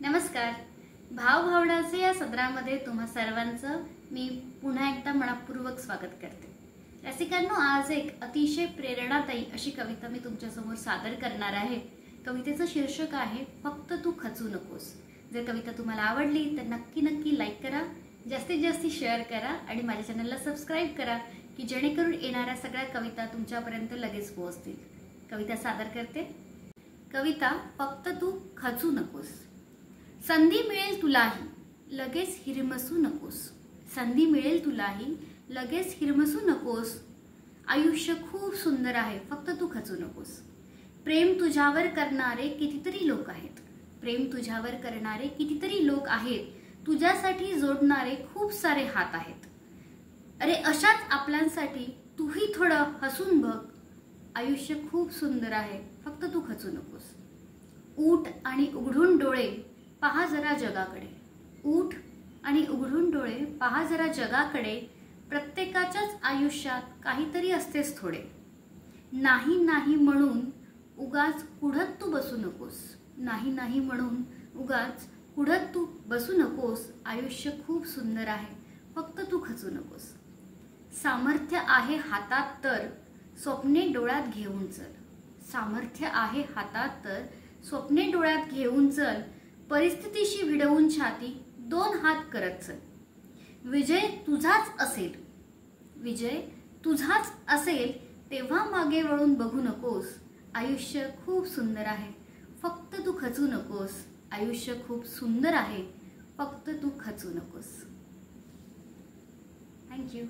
नमस्कार. भावभावनाचे या सदरामध्ये तुम्हा सर्वांचं मी पुन्हा एकदा मनपूर्वक स्वागत करते. रसिकांनो, आज एक अतिशय प्रेरणादायी अशी कविता मी तुमच्यासमोर सादर करणार आहे. कवितेचं शीर्षक आहे फक्त तू खचू नकोस. जर कविता तुम्हाला आवडली तर नक्की लाईक करा, जास्तीत जास्त शेअर करा आणि माझ्या चॅनलला सबस्क्राईब करा की जेणेकरून येणाऱ्या सगळ्या कविता तुमच्यापर्यंत लगेच पोहोचतील. कविता सादर करते. कविता फक्त तू खचू नकोस. संधी मिळेल तुलाही, लगेच हिरमसू नकोस. संधी मिळेल तुलाही, लगेच हिरमसू नकोस. आयुष्य खूप सुंदर आहे, फक्त तू खचू नकोस. प्रेम तुझ्यावर करणारे कितीतरी लोक आहेत. प्रेम तुझ्यावर करणारे कितीतरी लोक आहेत. तुझ्यासाठी जोडणारे खूप सारे हात आहेत. अरे अशाच आपल्यासाठी तूही थोडं हसून बघ. आयुष्य खूप सुंदर आहे, फक्त तू खचू नकोस. उठ आणि उघडून डोळे पहा जरा जगाकडे. उठ आणि उघडून डोळे पहा जरा जगाकडे. प्रत्येकाच्याच आयुष्यात काहीतरी असतेच थोडे. नाही म्हणून उगाच कुढत तू बसू नकोस. नाही म्हणून उगाच कुढत तू बसू नकोस. आयुष्य खूप सुंदर आहे, फक्त तू खचू नकोस. सामर्थ्य आहे हातात तर स्वप्ने डोळ्यात घेऊन चल. सामर्थ्य आहे हातात तर स्वप्ने डोळ्यात घेऊन चल. परिस्थितीशी भिडवून छाती दोन हात करत चल. विजय तुझाच असेल. विजय तुझाच असेल तेव्हा मागे वळून बघू नकोस. आयुष्य खूप सुंदर आहे, फक्त तू खचू नकोस. आयुष्य खूप सुंदर आहे, फक्त तू खचू नकोस. थँक्यू.